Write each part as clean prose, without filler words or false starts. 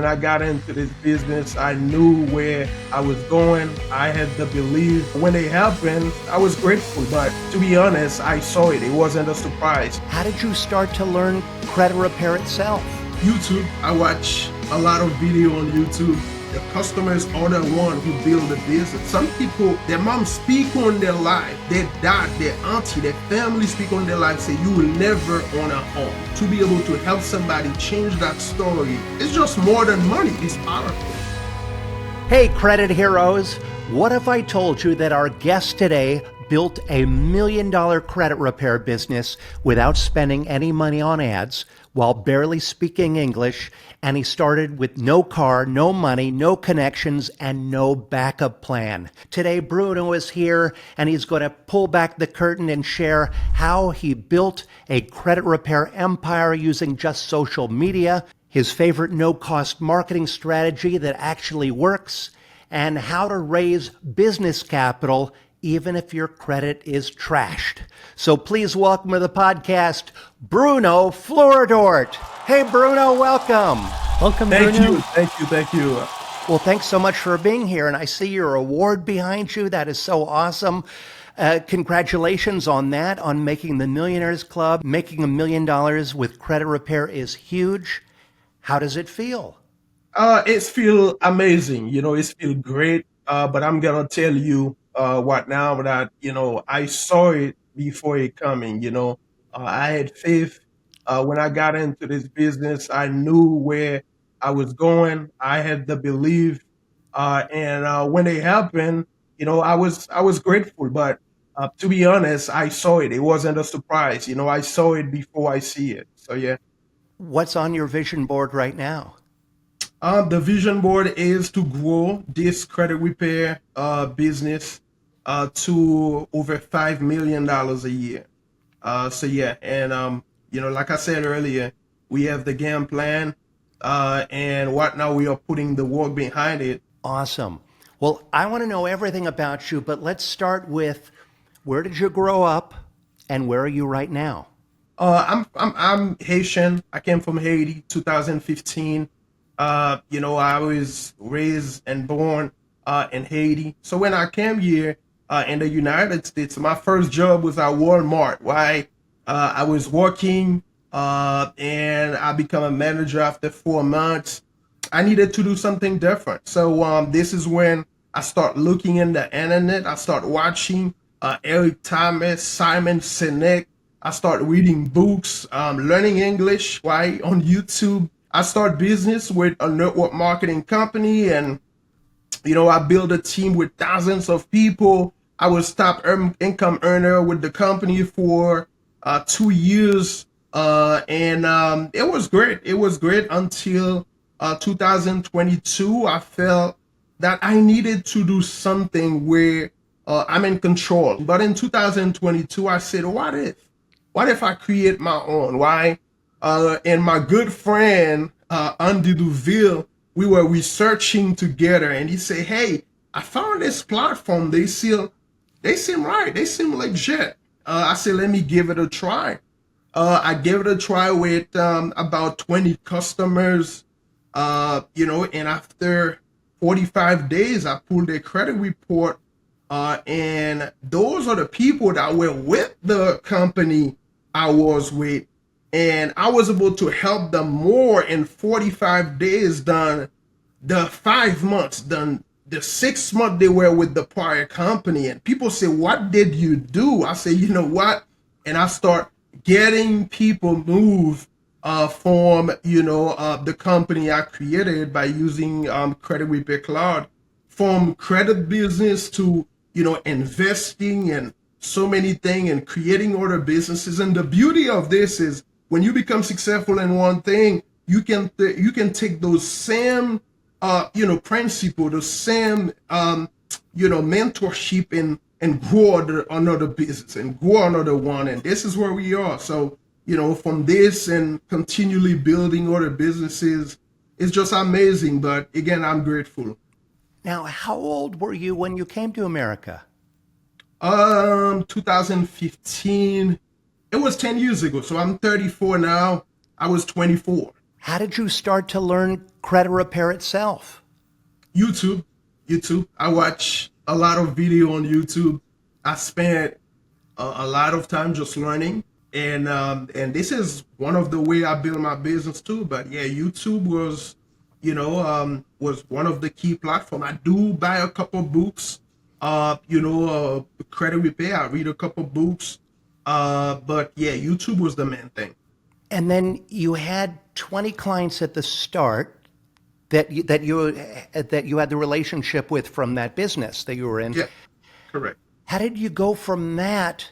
When I got into this business, I knew where I was going. I had the belief. When it happened, I was grateful. But to be honest, I saw it. It wasn't a surprise. How did you start to learn credit repair itself? YouTube, I watch a lot of video on YouTube. The customers are the one who build the business. Some people, their mom speak on their life, their dad, their auntie, their family speak on their life, say you will never own a home. To be able to help somebody change that story, it's just more than money, it's powerful. Hey, credit heroes. What if I told you that our guest today built a $1 million credit repair business without spending any money on ads, while barely speaking English, and he started with no car, no money, no connections, and no backup plan. Today, Bruno is here, and he's going to pull back the curtain and share how he built a credit repair empire using just social media, his favorite no-cost marketing strategy that actually works, and how to raise business capital even if your credit is trashed. So please welcome to the podcast, Bruno Fleuridort. Hey, Bruno, welcome. Welcome, Thank Bruno. you, thank you. Well, thanks so much for being here. And I see your award behind you. That is so awesome. Congratulations on that, on making the Millionaires Club. Making $1 million with credit repair is huge. How does it feel? It's feel amazing, it's feel great. But I'm gonna tell you what now that I saw it before it coming. I had faith. When I got into this business, I knew where I was going. I had the belief, and when it happened, I was grateful. But to be honest, I saw it. It wasn't a surprise. I saw it before I see it. So yeah. What's on your vision board right now? The vision board is to grow this credit repair business to over $5 million a year. So yeah, and like I said earlier, we have the game plan, and what now we are putting the work behind it. Awesome. Well, I want to know everything about you, but let's start with where did you grow up and where are you right now? I'm Haitian. I came from Haiti, 2015. I was raised and born in Haiti. So when I came here in the United States, my first job was at Walmart. Why? I was working and I become a manager after 4 months. I needed to do something different. So this is when I start looking in the internet. I start watching Eric Thomas, Simon Sinek. I start reading books, learning English, right, on YouTube. I start business with a network marketing company, and I build a team with thousands of people. I was top income earner with the company for 2 years, and it was great. It was great until 2022. I felt that I needed to do something where I'm in control. But in 2022, I said, what if? What if I create my own? Why? And my good friend, Andy Duville, we were researching together, and he said, hey, I found this platform. They seem right. They seem legit. I said, let me give it a try. I gave it a try with about 20 customers, and after 45 days, I pulled a credit report. And those are the people that were with the company I was with. And I was able to help them more in 45 days than the 5 months, than the 6 months they were with the prior company. And people say, what did you do? I say, you know what? And I start getting people move from, the company I created by using Credit Repair Cloud, from credit business to, investing and so many things and creating other businesses. And the beauty of this is when you become successful in one thing, you can take those same principle, the same mentorship and grow another business and grow another one. And this is where we are. So from this and continually building other businesses, it's just amazing. But again, I'm grateful. Now, how old were you when you came to America? 2015. It was 10 years ago. So I'm 34 now. I was 24. How did you start to learn credit repair itself? YouTube, YouTube. I watch a lot of video on YouTube. I spent a lot of time just learning, and this is one of the way I build my business too. But yeah, YouTube was, was one of the key platform. I do buy a couple books, credit repair. I read a couple books, but yeah, YouTube was the main thing. And then you had 20 clients at the start that you had the relationship with from that business that you were in. Yeah, correct. How did you go from that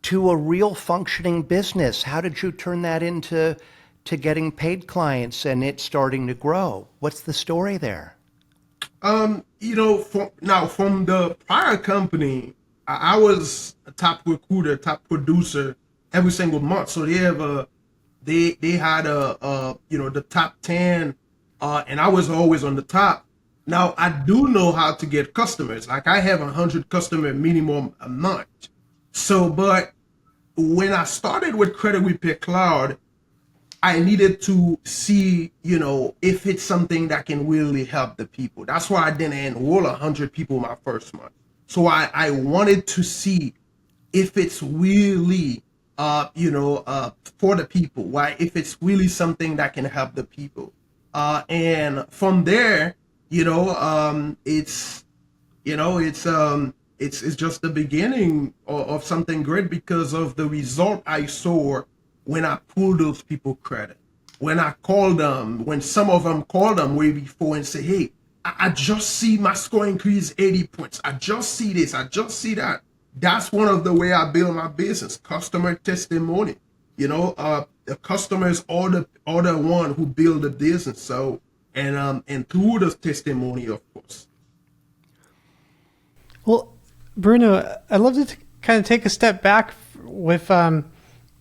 to a real functioning business? How did you turn that into getting paid clients and it starting to grow? What's the story there? From the prior company, I was a top recruiter, top producer every single month. So they had the top 10, and I was always on the top. Now I do know how to get customers. Like I have 100 customer minimum a month. So, but when I started with Credit Repair Cloud, I needed to see, if it's something that can really help the people. That's why I didn't enroll 100 people my first month. So I wanted to see if it's really, for the people. Why? If it's really something that can help the people. And from there, it's it's just the beginning of something great because of the result I saw when I pulled those people credit. When I called them, when some of them called them way before and say, hey, I just see my score increase 80 points. I just see this. I just see that. That's one of the way I build my business, customer testimony. The customers are the one who build the business. So, and through the testimony, of course. Well, Bruno, I'd love to kind of take a step back with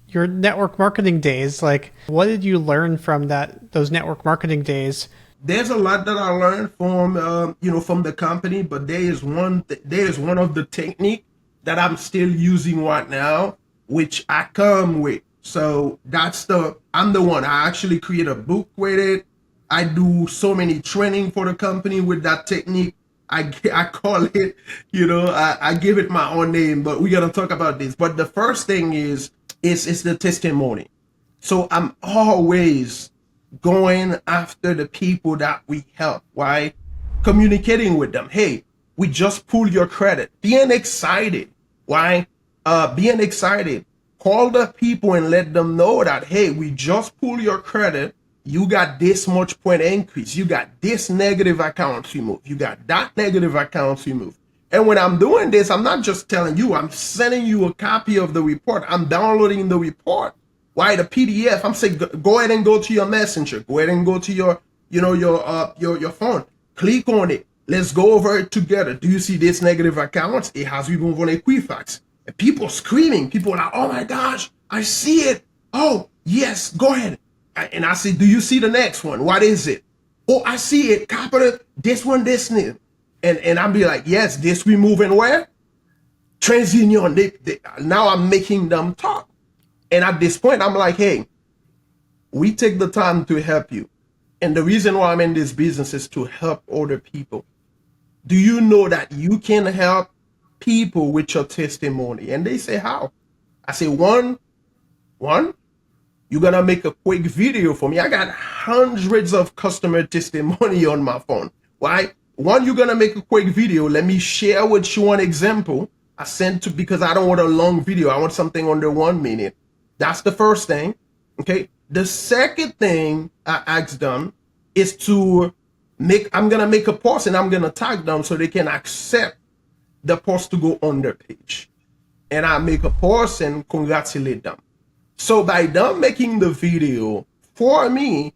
your network marketing days. Like, what did you learn from those network marketing days? There's a lot that I learned from the company, but there is one of the technique that I'm still using right now, which I come with. So I'm the one. I actually create a book with it. I do so many training for the company with that technique. I call it, I give it my own name, but we're going to talk about this. But the first thing is the testimony. So I'm always going after the people that we help, right? Communicating with them. Hey, we just pulled your credit. Being excited, right? Being excited. Call the people and let them know that, hey, we just pulled your credit. You got this much point increase. You got this negative account removed. You got that negative account removed. And when I'm doing this, I'm not just telling you, I'm sending you a copy of the report. I'm downloading the report. Why? The PDF. I'm saying, go ahead and go to your messenger. Go ahead and go to your phone. Click on it. Let's go over it together. Do you see this negative account? It has removed on Equifax. And people screaming. People are like, oh my gosh, I see it. Oh, yes, go ahead. And I say, do you see the next one? What is it? Oh, I see it. Copy it. This one, this name. And I'll be like, yes, this we moving where? TransUnion. Now I'm making them talk. And at this point, I'm like, hey, we take the time to help you. And the reason why I'm in this business is to help other people. Do you know that you can help people with your testimony? And they say, how? I say, one, you're going to make a quick video for me. I got hundreds of customer testimony on my phone. Why? One, you're going to make a quick video. Let me share with you one example. Because I don't want a long video. I want something under 1 minute. That's the first thing. Okay. The second thing I asked them is I'm going to make a post and I'm going to tag them so they can accept the post to go on their page. And I make a post and congratulate them. So by them making the video for me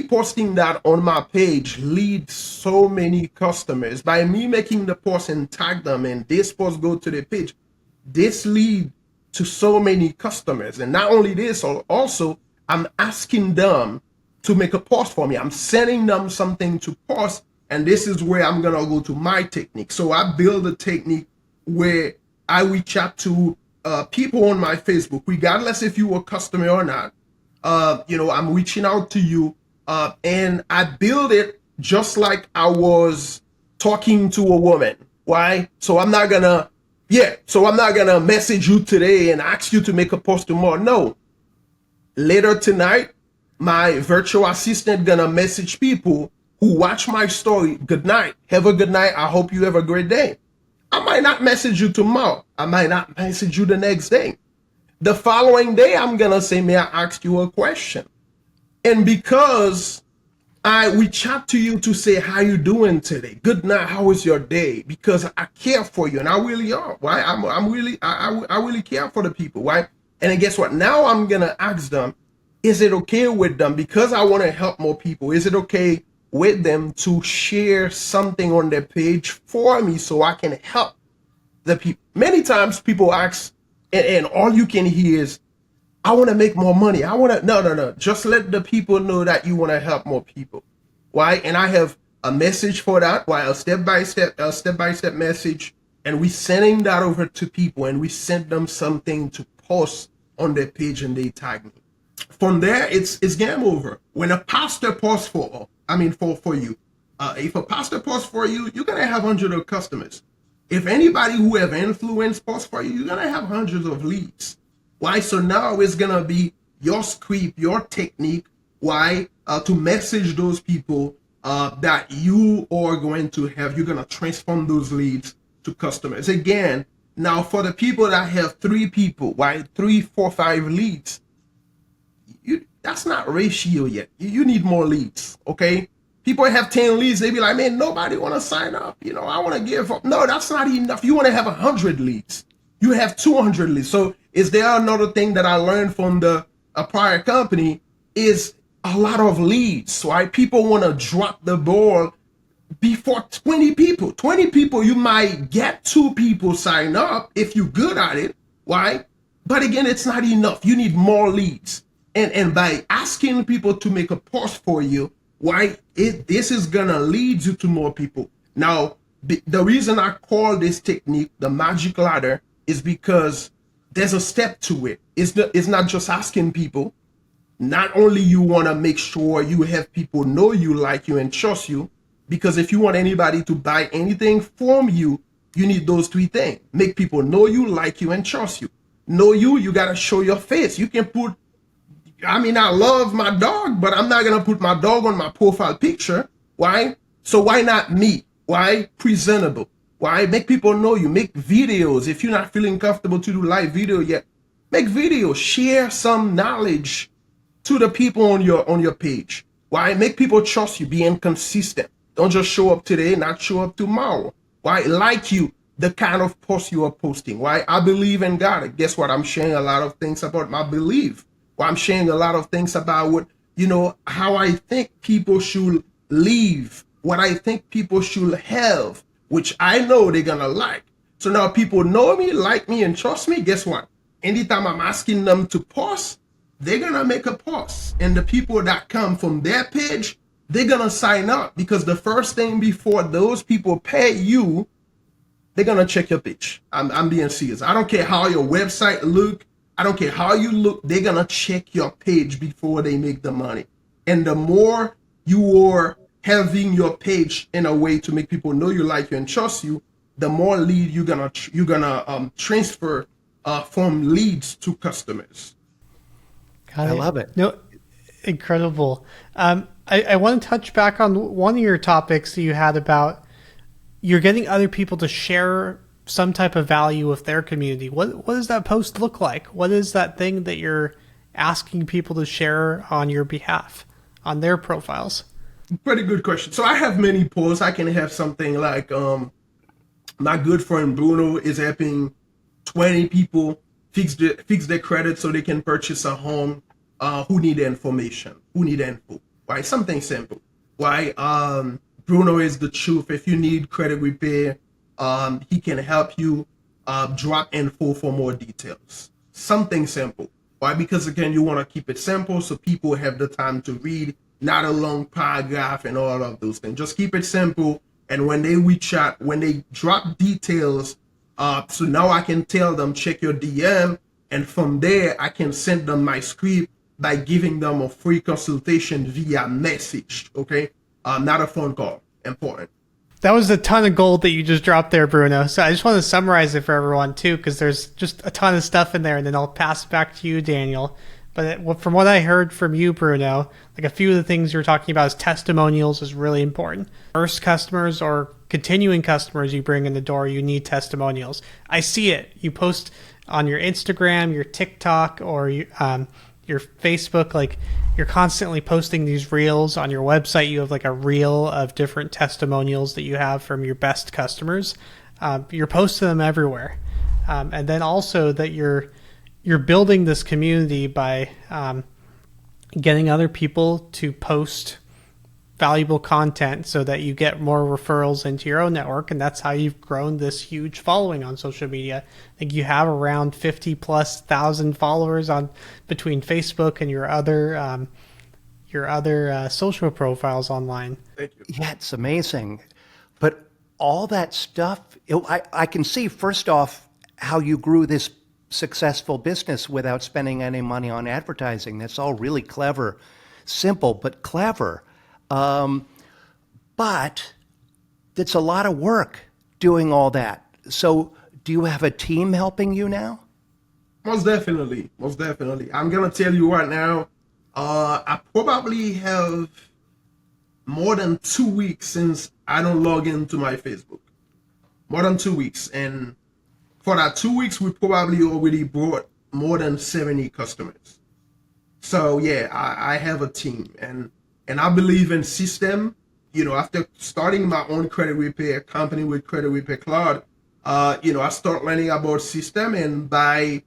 posting that on my page leads so many customers. By me making the post and tag them and this post go to the page, this lead to so many customers. And not only this, also I'm asking them to make a post for me. I'm sending them something to post. And this is where I'm going to go to my technique. So I build a technique where I reach out to people on my Facebook, regardless if you were a customer or not. I'm reaching out to you, and I build it just like I was talking to a woman. Why? So I'm not gonna message you today and ask you to make a post tomorrow. No, later tonight, my virtual assistant gonna message people who watch my story. Good night. Have a good night. I hope you have a great day. I might not message you tomorrow. I might not message you the next day. The following day, I'm gonna say, may I ask you a question? And because I reach out to you to say how you doing today, good night, how was your day? Because I care for you, and I really are. Why? I really care for the people. Why? And then guess what? Now I'm gonna ask them, is it okay with them, because I want to help more people? Is it okay with them to share something on their page for me so I can help the people? Many times people ask, and all you can hear is, I want to make more money. I want to, no. Just let the people know that you want to help more people. Why? And I have a message for that. Why? A step-by-step message. And we sending that over to people, and we send them something to post on their page, and they tag me. From there, it's game over. When a pastor posts for you, if a pastor posts for you, you're going to have hundreds of customers. If anybody who have influence posts for you, you're going to have hundreds of leads. Why? So now it's going to be your script, your technique, why? To message those people that you are going to have. You're going to transform those leads to customers. Again, now for the people that have 3 people, why? 3, 4, 5 leads, that's not ratio yet. You need more leads, okay? People have 10 leads, they be like, man, nobody want to sign up. I want to give up. No, that's not enough. You want to have 100 leads. You have 200 leads. So is there another thing that I learned from a prior company is a lot of leads, right? People want to drop the ball before 20 people. 20 people, you might get 2 people sign up if you're good at it, right? But again, it's not enough. You need more leads. And by asking people to make a post for you, why? This is going to lead you to more people. Now, the reason I call this technique the magic ladder is because there's a step to it. It's not just asking people. Not only you want to make sure you have people know you, like you, and trust you, because if you want anybody to buy anything from you, you need those 3 things. Make people know you, like you, and trust you. Know you, you got to show your face. You can put, I love my dog, but I'm not going to put my dog on my profile picture. Why? So why not me? Why? Presentable. Why? Make people know you. Make videos. If you're not feeling comfortable to do live video yet, make videos. Share some knowledge to the people on your page. Why? Make people trust you. Being consistent. Don't just show up today, not show up tomorrow. Why? Like you, the kind of post you are posting. Why? I believe in God. Guess what? I'm sharing a lot of things about my belief. Why? I'm sharing a lot of things about what, how I think people should live, what I think people should have, which I know they're going to like. So now people know me, like me, and trust me. Guess what? Anytime I'm asking them to post, they're going to make a post. And the people that come from their page, they're going to sign up, because the first thing before those people pay you, they're going to check your page. I'm being serious. I don't care how your website look. I don't care how you look. They're going to check your page before they make the money. And the more you are having your page in a way to make people know you, like you, and trust you, the more lead you're gonna transfer from leads to customers. Got it. I love it. No, incredible. I want to touch back on one of your topics that you had about you're getting other people to share some type of value with their community. What does that post look like? What is that thing that you're asking people to share on your behalf, on their profiles? Pretty good question. So I have many posts. I can have something like my good friend Bruno is helping 20 people fix their credit so they can purchase a home who need information, who need info. Right? Something simple. Why? Bruno is the truth. If you need credit repair, he can help you drop info for more details. Something simple. Why? Because again, you want to keep it simple so people have the time to read, not a long paragraph and all of those things. Just keep it simple. And when they reach out, when they drop details, so now I can tell them, check your DM. And from there, I can send them my script by giving them a free consultation via message, okay? Not a phone call. Important. That was a ton of gold that you just dropped there, Bruno. So I just want to summarize it for everyone too, because there's just a ton of stuff in there, and then I'll pass it back to you, Daniel. But from what I heard from you, Bruno, like a few of the things you were talking about is testimonials is really important. First customers or continuing customers you bring in the door, you need testimonials. I see it. You post on your Instagram, your TikTok, or your Facebook, like you're constantly posting these reels. On your website you have like a reel of different testimonials that you have from your best customers. You're posting them everywhere, and then also that you're building this community by getting other people to post valuable content so that you get more referrals into your own network, and that's how you've grown this huge following on social media. I think you have around 50,000+ followers on between Facebook and your other social profiles online. Thank you. Yeah, it's amazing. But all that stuff, I can see, first off, how you grew this successful business without spending any money on advertising. That's all really clever. Simple, but clever. But it's a lot of work doing all that. So do you have a team helping you now? Most definitely. Most definitely. I'm going to tell you right now, I probably have more than 2 weeks since I don't log into my Facebook. More than 2 weeks. And for that 2 weeks, we probably already brought more than 70 customers. So yeah, I have a team, and I believe in system. You know, after starting my own credit repair company with Credit Repair Cloud, I start learning about system, and me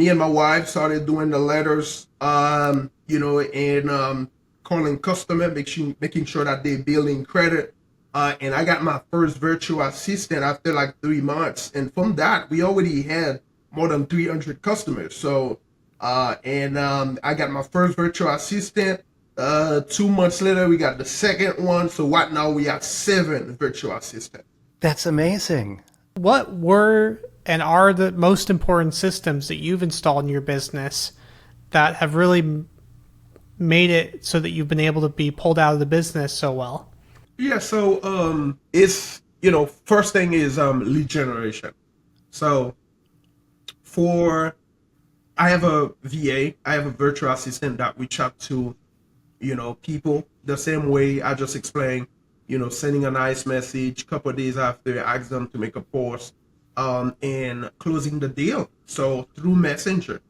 and my wife started doing the letters, and calling customer, making sure that they're building credit. And I got my first virtual assistant after like 3 months. And from that, we already had more than 300 customers. So, I got my first virtual assistant. 2 months later, we got the second one. So right now we have 7 virtual assistants. That's amazing. What were and are the most important systems that you've installed in your business that have really made it so that you've been able to be pulled out of the business so well? Yeah, so it's first thing is lead generation. So I have a VA, I have a virtual assistant that reach out to people the same way I just explained, sending a nice message, couple of days after, ask them to make a post, and closing the deal. So through Messenger,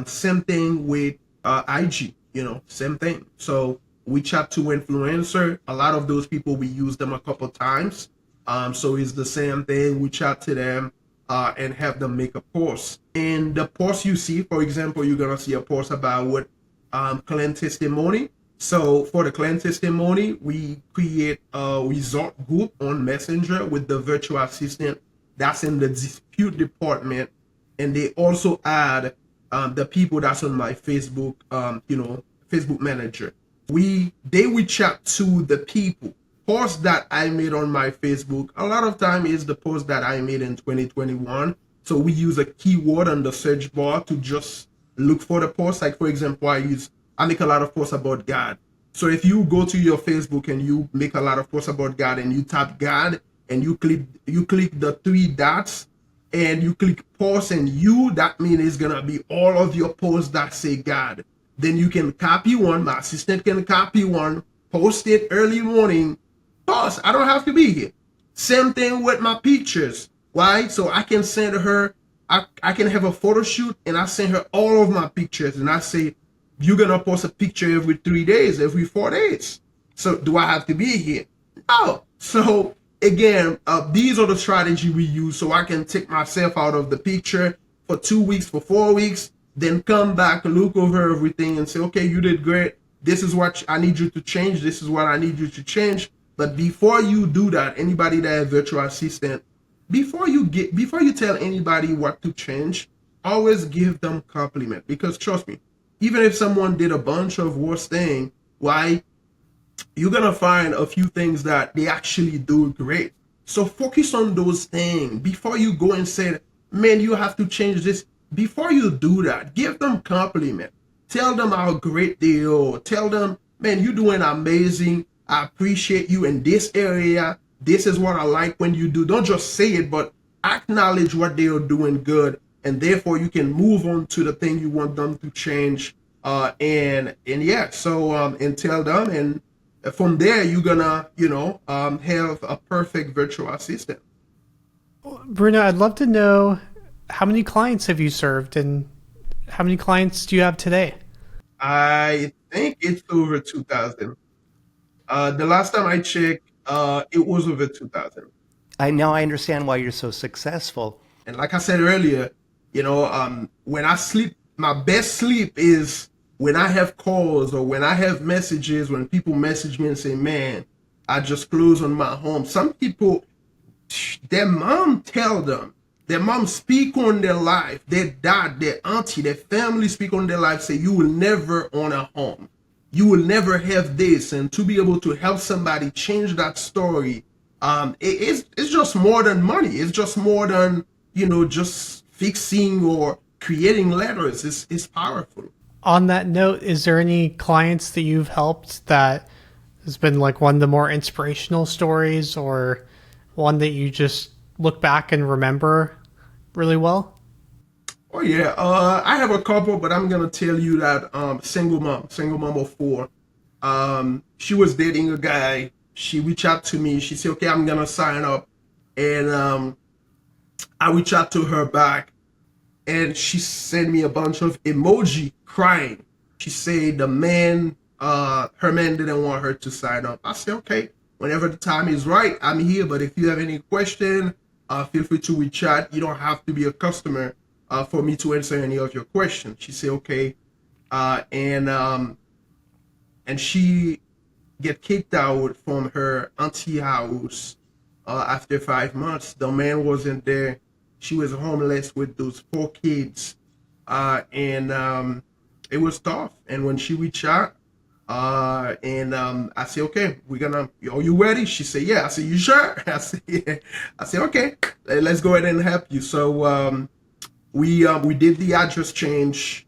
same thing with IG, same thing. So we chat to influencer. A lot of those people, we use them a couple times. So it's the same thing. We chat to them and have them make a post. And the post you see, for example, you're going to see a post about what client testimony. So for the client testimony, we create a result group on Messenger with the virtual assistant that's in the dispute department. And they also add the people that's on my Facebook, Facebook manager. They reach out to the people. Post that I made on my Facebook, a lot of time is the post that I made in 2021. So we use a keyword on the search bar to just look for the post. Like for example, I make a lot of posts about God. So if you go to your Facebook and you make a lot of posts about God and you tap God and you click the 3 dots and you click post and that means it's gonna be all of your posts that say God. Then you can copy one, my assistant can copy one, post it early morning, post. I don't have to be here. Same thing with my pictures. Why? So I can send her, I can have a photo shoot and I send her all of my pictures and I say, you're going to post a picture every 3 days, every 4 days. So do I have to be here? No. So again, these are the strategy we use so I can take myself out of the picture for 2 weeks, for 4 weeks, then come back, look over everything and say, okay, you did great. This is what I need you to change. This is what I need you to change. But before you do that, anybody that has virtual assistant, before you tell anybody what to change, always give them compliment. Because trust me, even if someone did a bunch of worse thing, why? You're going to find a few things that they actually do great. So focus on those things before you go and say, man, you have to change this. before you do that, give them compliment. Tell them how great they are. Tell them, man, you're doing amazing. I appreciate you in this area. This is what I like when you do. Don't just say it, but acknowledge what they are doing good, and therefore you can move on to the thing you want them to change. And yeah, so and tell them, and from there you're gonna have a perfect virtual assistant. Bruno, I'd love to know, how many clients have you served and how many clients do you have today? I think it's over 2,000. The last time I checked, it was over 2,000. I understand why you're so successful. And like I said earlier, when I sleep, my best sleep is when I have calls or when I have messages, when people message me and say, man, I just closed on my home. Some people, their mom tell them, their mom speak on their life, their dad, their auntie, their family speak on their life, say, you will never own a home. You will never have this. And to be able to help somebody change that story, it's just more than money. It's just more than, just fixing or creating letters. It's powerful. On that note, is there any clients that you've helped that has been like one of the more inspirational stories, or one that you just look back and remember really well? Oh yeah, I have a couple, but I'm gonna tell you that single mom of four. She was dating a guy. She reached out to me. She said, "Okay, I'm gonna sign up," and I reached out to her back, and she sent me a bunch of emoji crying. She said her man didn't want her to sign up. I said, "Okay, whenever the time is right, I'm here. But if you have any question, feel free to reach out. You don't have to be a customer for me to answer any of your questions." She said, "Okay," and she get kicked out from her auntie house after 5 months. The man wasn't there. She was homeless with those four kids, and it was tough. And when she reached out, and I said, "Okay, are you ready?" She said, "Yeah." I said, "You sure?" I said, "Yeah." I said, "Okay, let's go ahead and help you." So we did the address change.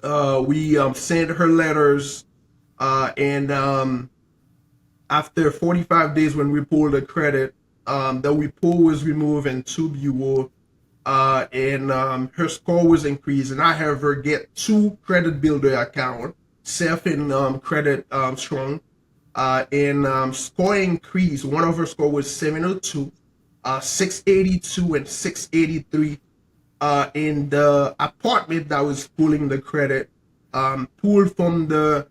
We sent her letters, and after 45 days, when we pulled the credit, the report was removed and two bureau, and her score was increased. And I have her get two credit builder account, self and credit strong, and score increased. One of her score was 702, 682, and 683. In the apartment that was pulling the credit, pulled from the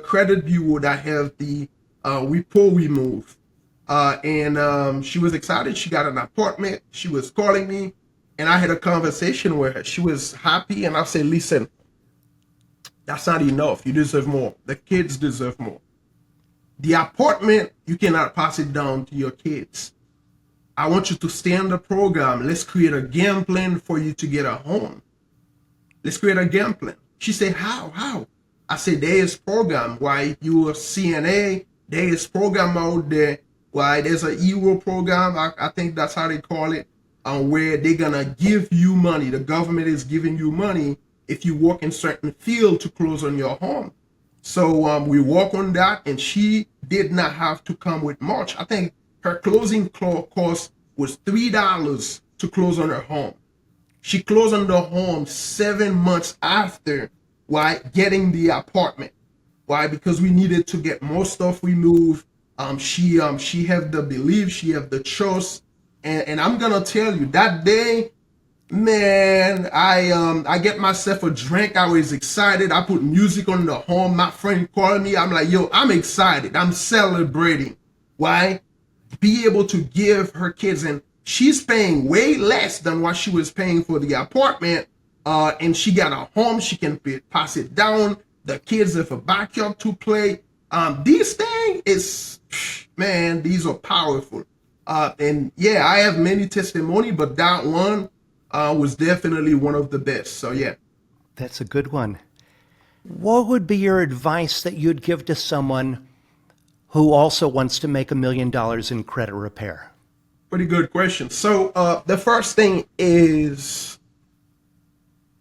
credit bureau that have the report removed. And she was excited. She got an apartment. She was calling me, and I had a conversation with her. She was happy, and I said, "Listen, that's not enough. You deserve more. The kids deserve more. The apartment, you cannot pass it down to your kids. I want you to stay on the program. Let's create a game plan for you to get a home. Let's create a game plan." She said, "How? How?" I said, "There is program. Why, you are CNA. There is program out there. Why, there's a ERO program. I think that's how they call it, where they're gonna give you money. The government is giving you money if you work in certain field to close on your home." So we work on that, and she did not have to come with much. I think her closing cost was $3 to close on her home. She closed on the home 7 months after, why, getting the apartment. Why? Because we needed to get more stuff removed. She have the belief, she have the trust, and I'm gonna tell you, that day, man, I get myself a drink. I was excited. I put music on the home. My friend called me. I'm like, "Yo, I'm excited. I'm celebrating." Why? Be able to give her kids, and she's paying way less than what she was paying for the apartment, and she got a home. She can pass it down. The kids have a backyard to play. These things is, man, these are powerful. And yeah, I have many testimony, but that one was definitely one of the best. So yeah. That's a good one. What would be your advice that you'd give to someone who also wants to make $1 million in credit repair? Pretty good question. So the first thing is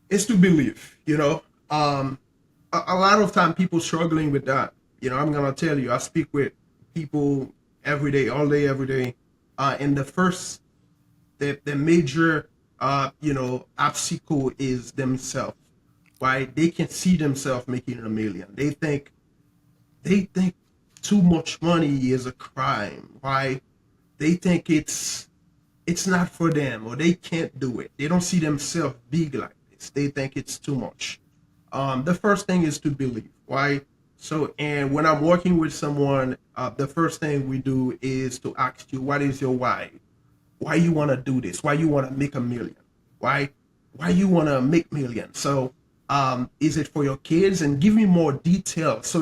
to believe. A lot of time people struggling with that. I'm gonna tell you. I speak with people every day, all day, every day. And the major obstacle is themselves. Right? They can see themselves making a million. They think too much money is a crime. Why? They think it's not for them, or they can't do it. They don't see themselves big like this. They think it's too much. The first thing is to believe. Why? So, and when I'm working with someone, the first thing we do is to ask you, what is your why? Why you want to do this? Why you want to make a million? Why? Why you want to make millions? So, is it for your kids? And give me more details. So,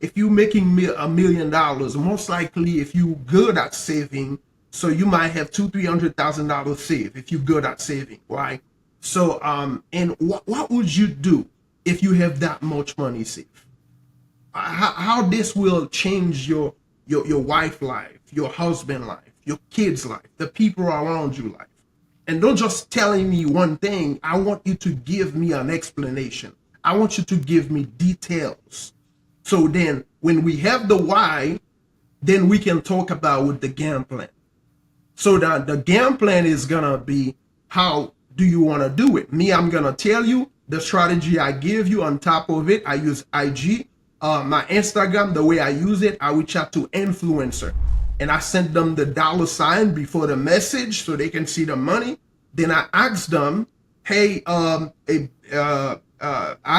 if you're making $1 million, most likely, if you're good at saving, so you might have $200,000-300,000 saved if you're good at saving, right? So, and what would you do if you have that much money saved? How this will change your wife life, your husband life, your kids life, the people around you life. And don't just telling me one thing. I want you to give me an explanation. I want you to give me details. So then when we have the why, then we can talk about with the game plan. So that the game plan is gonna be, how do you want to do it? Me, I'm gonna tell you the strategy I give you. On top of it, I use IG. My Instagram, the way I use it, I reach out to influencer and I send them the $ before the message so they can see the money. Then I ask them, hey, I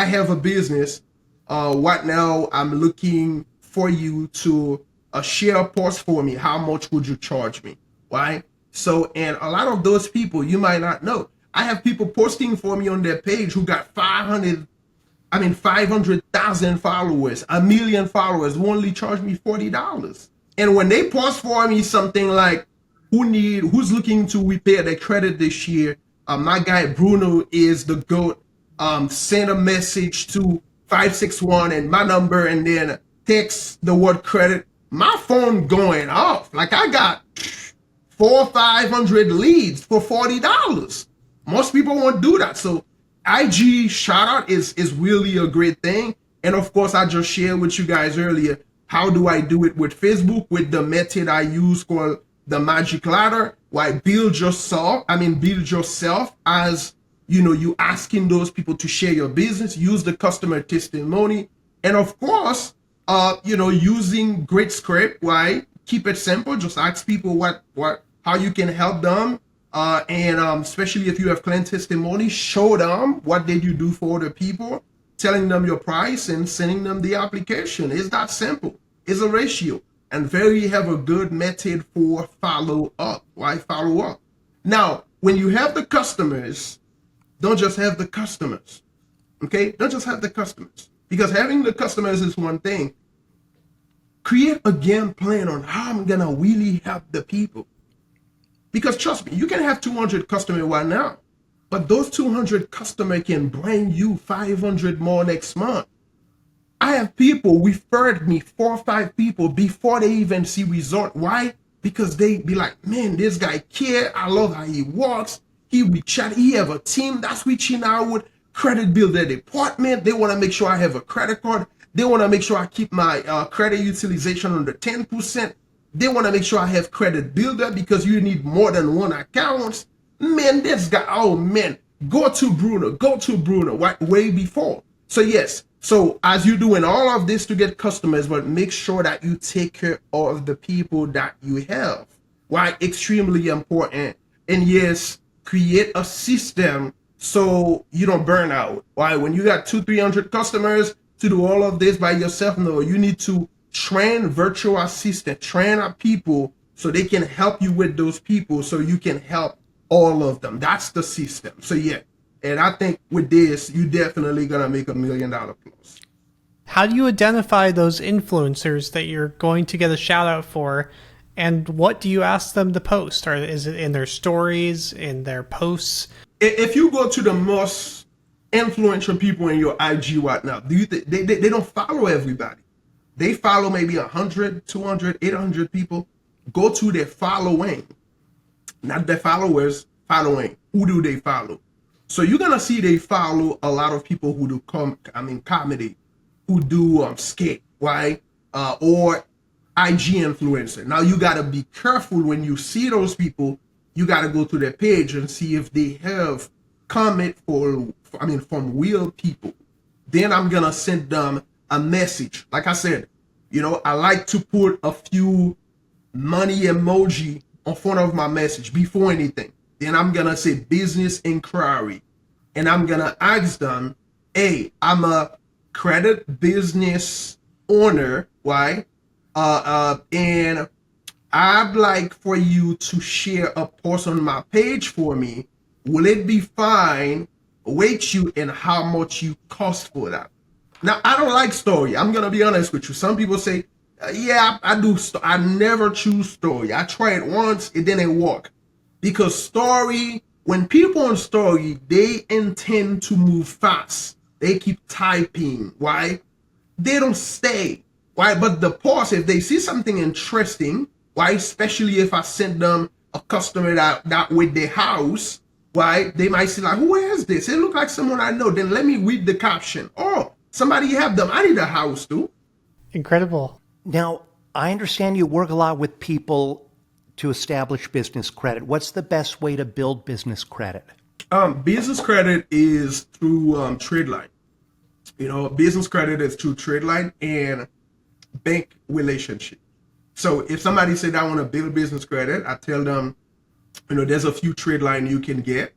have a business. Right now, I'm looking for you to share a post for me. How much would you charge me? Right? So, and a lot of those people you might not know. I have people posting for me on their page who got 500,000 followers, 1 million followers, who only charge me $40. And when they post for me something like, who's looking to repair their credit this year, my guy Bruno is the GOAT. Send a message to 561 and my number, and then text the word credit. My phone going off. Like, I got 400 or 500 leads for $40. Most people won't do that. So IG shout out is really a great thing. And of course, I just shared with you guys earlier, how do I do it with Facebook, with the method I use called the magic ladder, where build yourself as, you asking those people to share your business, use the customer testimony. And of course, using great script, right? Keep it simple. Just ask people how you can help them. And especially if you have client testimony, show them what did you do for other people, telling them your price and sending them the application. It's that simple. It's a ratio. And have a good method for follow up. Why follow up? Now, when you have the customers, don't just have the customers. Okay? Don't just have the customers. Because having the customers is one thing. Create a game plan on how I'm going to really help the people. Because trust me, you can have 200 customers right now, but those 200 customers can bring you 500 more next month. I have people referred me 4 or 5 people before they even see result. Why? Because they be like, man, this guy care. I love how he walks. He have a team that's reaching out with credit builder department. They want to make sure I have a credit card. They want to make sure I keep my credit utilization under 10%. They want to make sure I have credit builder because you need more than one account. Man, this guy, oh man, go to Bruno, way before. So yes, so as you're doing all of this to get customers, but make sure that you take care of the people that you have. Why? Extremely important. And yes, create a system so you don't burn out. Why? When you got 200-300 customers to do all of this by yourself, no, you need to train virtual assistant, train our people so they can help you with those people so you can help all of them. That's the system. So yeah, and I think with this, you definitely gonna make $1 million plus. How do you identify those influencers that you're going to get a shout out for, and what do you ask them to post? Or is it in their stories, in their posts? If you go to the most influential people in your IG right now, do you think they don't follow everybody? They follow maybe 100, 200, 800 people. Go to their following not the followers following. Who do they follow? So you're gonna see they follow a lot of people who do comedy, who do skit, right? Or IG influencer. Now you gotta be careful when you see those people. You gotta go to their page and see if they have comment from real people. Then I'm gonna send them a message. Like I said, I like to put a few money emoji in front of my message before anything. Then I'm gonna say business inquiry, and I'm gonna ask them, "Hey, I'm a credit business owner, right? And I'd like for you to share a post on my page for me. Will it be fine? Wait you and how much you cost for that?" Now, I don't like story. I'm gonna be honest with you. Some people say, "Yeah, I do." I never choose story. I try it once, it didn't work, because story. When people on story, they intend to move fast. They keep typing. Why? They don't stay. Why? But the pause, if they see something interesting, why? Especially if I send them a customer that with their house, why? They might see like, who is this? It look like someone I know. Then let me read the caption. Oh, somebody have them. I need a house too. Incredible. Now, I understand you work a lot with people to establish business credit. What's the best way to build business credit? Business credit is through trade line. Business credit is through trade line and bank relationship. So if somebody said I want to build business credit, I tell them, there's a few trade line you can get.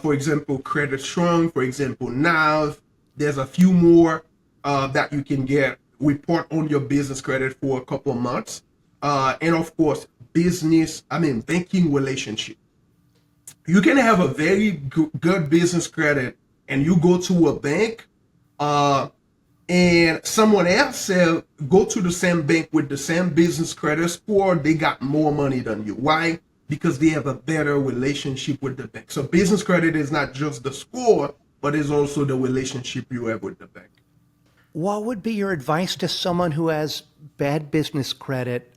For example, Credit Strong, for example, Nav. There's a few more that you can get. Report on your business credit for a couple of months. And of course, banking relationship. You can have a very good business credit and you go to a bank and someone else said, go to the same bank with the same business credit score, they got more money than you. Why? Because they have a better relationship with the bank. So business credit is not just the score, but it's also the relationship you have with the bank. What would be your advice to someone who has bad business credit,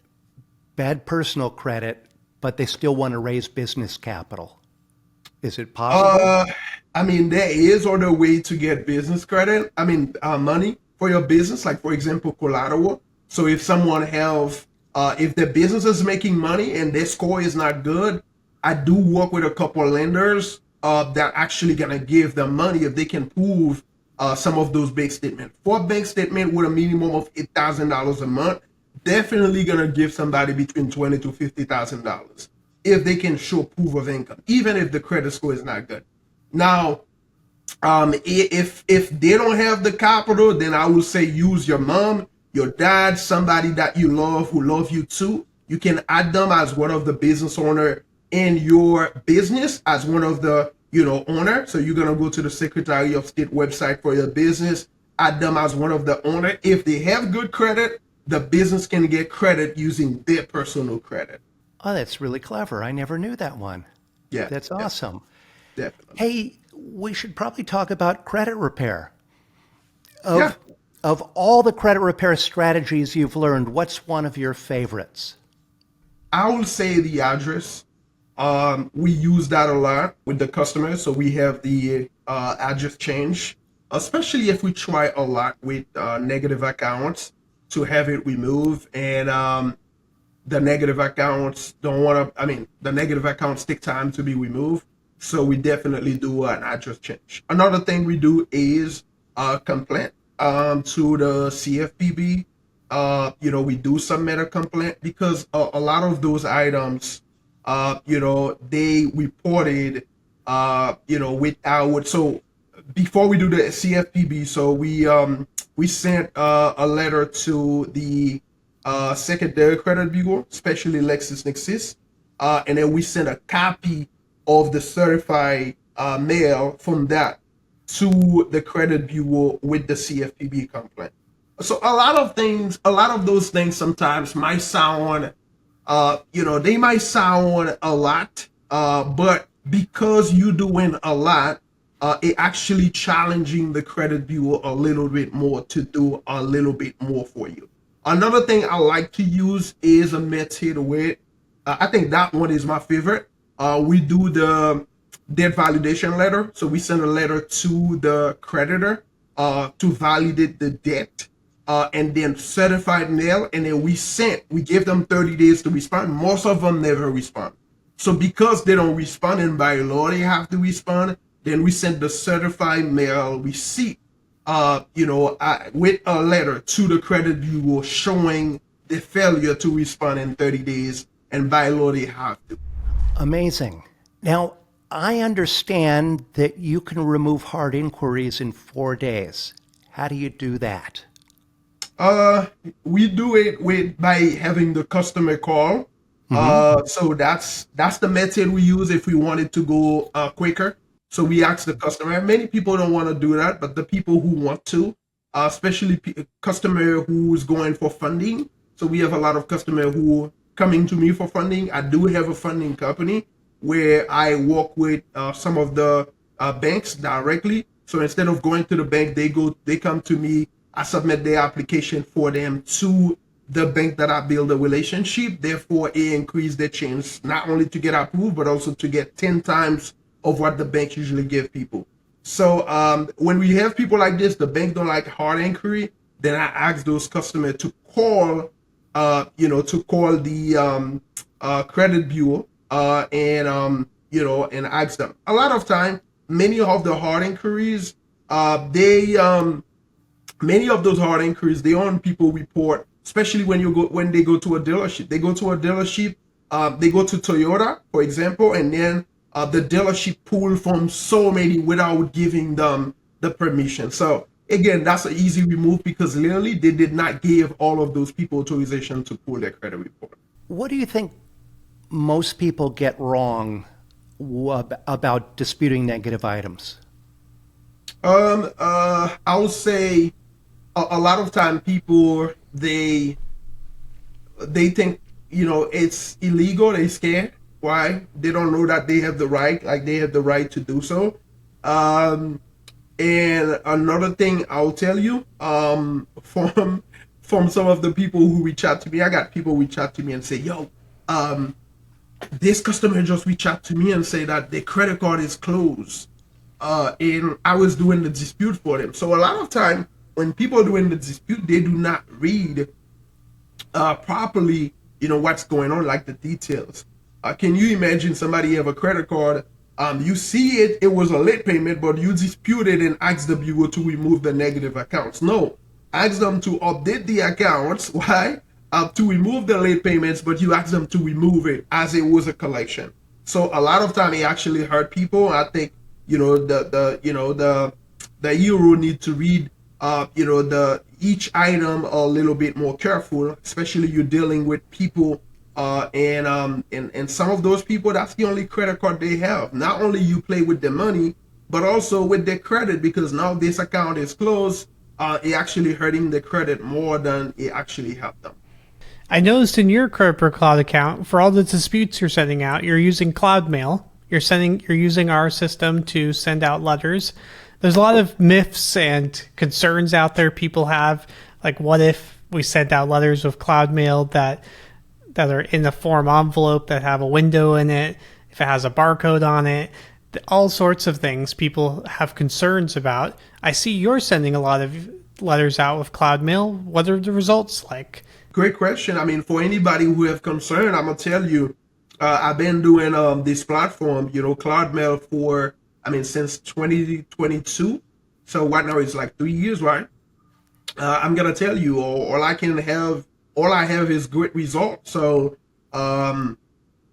bad personal credit, but they still want to raise business capital? Is it possible? There is other way to get business credit. Money for your business, like for example, collateral. So if someone if their business is making money and their score is not good, I do work with a couple of lenders that actually gonna give them money if they can prove some of those bank statements. For a bank statement with a minimum of $8,000 a month, definitely gonna give somebody between $20,000 to $50,000 if they can show proof of income, even if the credit score is not good. Now, if they don't have the capital, then I would say use your mom, your dad, somebody that you love who love you too. You can add them as one of the business owner in your business, as one of the owner. So you're gonna go to the Secretary of State website for your business, add them as one of the owner. If they have good credit, the business can get credit using their personal credit. Oh, that's really clever. I never knew that one. Yeah, That's awesome. definitely. Hey, we should probably talk about credit repair. Yeah. Of all the credit repair strategies you've learned, what's one of your favorites? I will say the address. We use that a lot with the customers. So we have the address change, especially if we try a lot with negative accounts to have it removed. And the negative accounts the negative accounts take time to be removed. So we definitely do an address change. Another thing we do is complaint to the CFPB. We do submit a complaint because a lot of those items, they reported, so before we do the CFPB, so we sent a letter to the secondary credit bureau, especially LexisNexis, and then we sent a copy of the certified mail from that to the credit bureau with the CFPB complaint. So a lot of those things sometimes might sound, they might sound a lot, but because you're doing a lot, it actually challenging the credit bureau a little bit more to do a little bit more for you. Another thing I like to use is a method with, I think that one is my favorite, we do the debt validation letter. So we send a letter to the creditor to validate the debt, and then certified mail, and then we give them 30 days to respond. Most of them never respond. So because they don't respond, and by law they have to respond, then we send the certified mail receipt, with a letter to the credit bureau showing the failure to respond in 30 days, and by law they have to. Amazing. Now, I understand that you can remove hard inquiries in 4 days. How do you do that? We do it by having the customer call. So that's the method we use if we wanted to go quicker. So we ask the customer. Many people don't want to do that, but the people who want to, especially customer who's going for funding. So we have a lot of customer who coming to me for funding. I do have a funding company where I work with some of the banks directly. So instead of going to the bank, they come to me. I submit their application for them to the bank that I build a relationship. Therefore, it increase their chance not only to get approved, but also to get 10 times of what the bank usually give people. So when we have people like this, the bank don't like hard inquiry, then I ask those customers to call, the credit bureau, and ask them. A lot of time, many of the hard inquiries, many of those hard inquiries, they on people report, especially when they go to a dealership. They go to a dealership, they go to Toyota, for example, and then the dealership pull from so many without giving them the permission. So again, that's an easy remove because literally they did not give all of those people authorization to pull their credit report. What do you think most people get wrong about disputing negative items? I would say a lot of time people they think it's illegal. They scared. Why? They don't know that they have the right, like they have the right to do so. And another thing I'll tell you, from some of the people who reach out to me, I got people reach out to me and say, "Yo, this customer just reached out to me and say that their credit card is closed." And I was doing the dispute for them. So a lot of time when people are doing the dispute, they do not read properly, what's going on, like the details. Can you imagine somebody have a credit card? You see it was a late payment, but you disputed and asked the bureau to remove the negative accounts. No, ask them to update the accounts. Why? To remove the late payments, but you ask them to remove it as it was a collection. So a lot of time it actually hurt people. I think the hero need to read the each item a little bit more careful, especially you're dealing with people. And some of those people, that's the only credit card they have. Not only you play with the money, but also with their credit, because now this account is closed. It actually hurting the credit more than it actually helped them. I noticed in your Credit Per Cloud account, for all the disputes you're sending out, you're using Cloud Mail. You're using our system to send out letters. There's a lot of myths and concerns out there people have, like what if we sent out letters with Cloud Mail that are in the form envelope that have a window in it, if it has a barcode on it, all sorts of things people have concerns about. I see you're sending a lot of letters out with Cloud Mail. What are the results like? Great question. I mean, for anybody who have concern, I'm gonna tell you, I've been doing this platform, Cloud Mail since 2022. So right now it's like 3 years, right? I'm gonna tell you, all I have is great results. So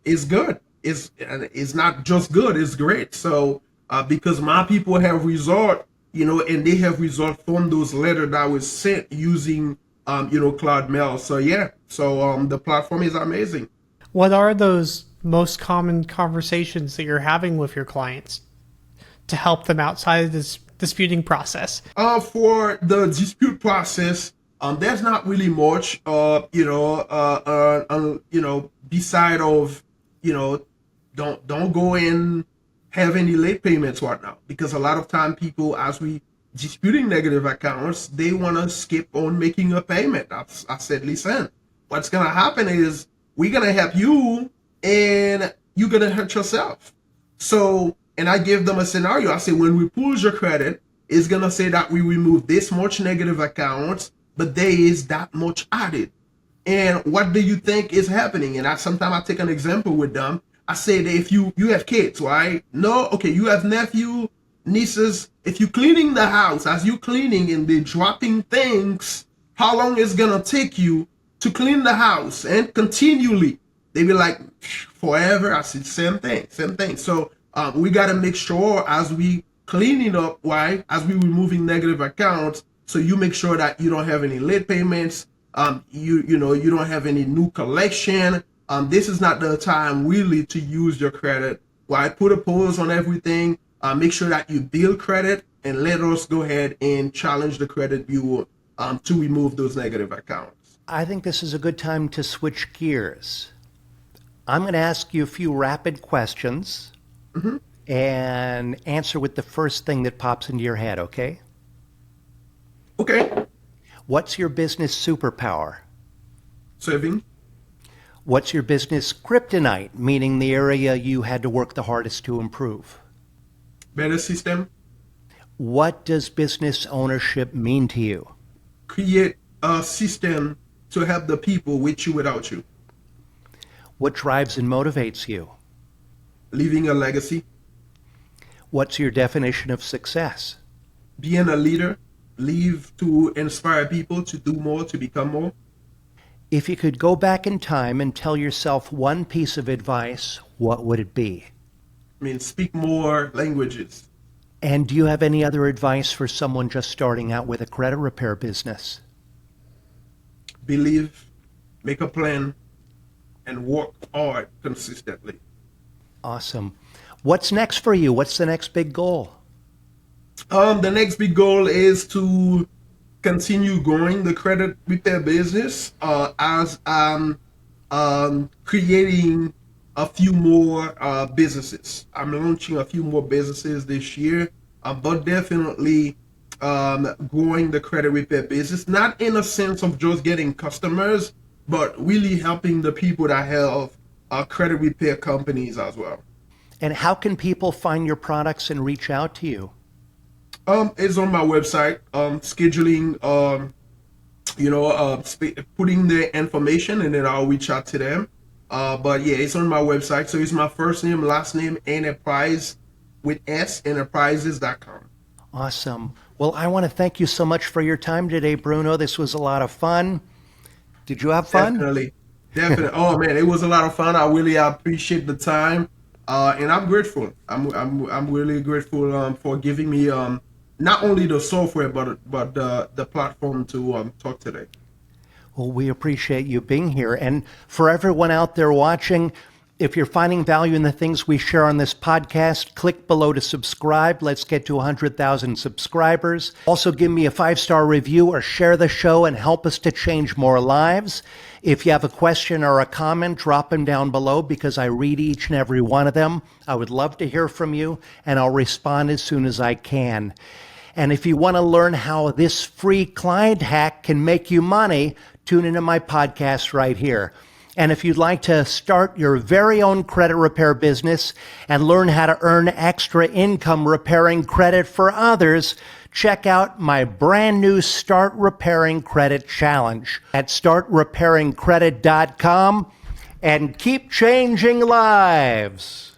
it's good. It's not just good, it's great. So because my people have result, and they have result from those letters that was sent using Cloud Mail. So yeah, so the platform is amazing. What are those most common conversations that you're having with your clients to help them outside of this disputing process? For the dispute process, there's not really much, beside of, don't go and have any late payments right now, because a lot of time people, as we disputing negative accounts, they want to skip on making a payment. I said, listen, what's going to happen is we're going to help you, and you're gonna hurt yourself. So, and I give them a scenario. I say, when we pull your credit, it's gonna say that we remove this much negative accounts, but there is that much added. And what do you think is happening? And sometimes I take an example with them. I say that if you have kids, right? No, okay, you have nephew, nieces. If you cleaning the house, as you cleaning and they dropping things, how long is gonna take you to clean the house? And continually, they be like, forever. I said, same thing, same thing. So we gotta make sure as we clean it up, right? As we removing negative accounts, so you make sure that you don't have any late payments. You don't have any new collection. This is not the time really to use your credit. Right? Put a pause on everything. Make sure that you build credit, and let us go ahead and challenge the credit bureau to remove those negative accounts. I think this is a good time to switch gears. I'm going to ask you a few rapid questions and answer with the first thing that pops into your head, okay? Okay. What's your business superpower? Serving. What's your business kryptonite, meaning the area you had to work the hardest to improve? Better system. What does business ownership mean to you? Create a system to help the people with you, without you. What drives and motivates you? Leaving a legacy. What's your definition of success? Being a leader. Live to inspire people to do more, to become more. If you could go back in time and tell yourself one piece of advice, what would it be? I mean, speak more languages. And do you have any other advice for someone just starting out with a credit repair business? Believe, make a plan, and work hard consistently. Awesome. What's next for you? What's the next big goal? The next big goal is to continue growing the credit repair business as I'm creating a few more businesses. I'm launching a few more businesses this year, but definitely growing the credit repair business, not in a sense of just getting customers, but really helping the people that have credit repair companies as well. And how can people find your products and reach out to you? It's on my website. Scheduling, putting the information, and then I'll reach out to them. But yeah, it's on my website. So it's my first name, last name, Enterprise with S, enterprises.com. Awesome. Well, I want to thank you so much for your time today, Bruno. This was a lot of fun. Did you have fun? Definitely. Oh man, it was a lot of fun. I really appreciate the time, and I'm grateful. I'm really grateful for giving me not only the software but the platform to talk today. Well, we appreciate you being here. And for everyone out there watching, if you're finding value in the things we share on this podcast, click below to subscribe. Let's get to 100,000 subscribers. Also, give me a 5-star review or share the show and help us to change more lives. If you have a question or a comment, drop them down below because I read each and every one of them. I would love to hear from you, and I'll respond as soon as I can. And if you want to learn how this free client hack can make you money, tune into my podcast right here. And if you'd like to start your very own credit repair business and learn how to earn extra income repairing credit for others, check out my brand new Start Repairing Credit Challenge at startrepairingcredit.com, and keep changing lives.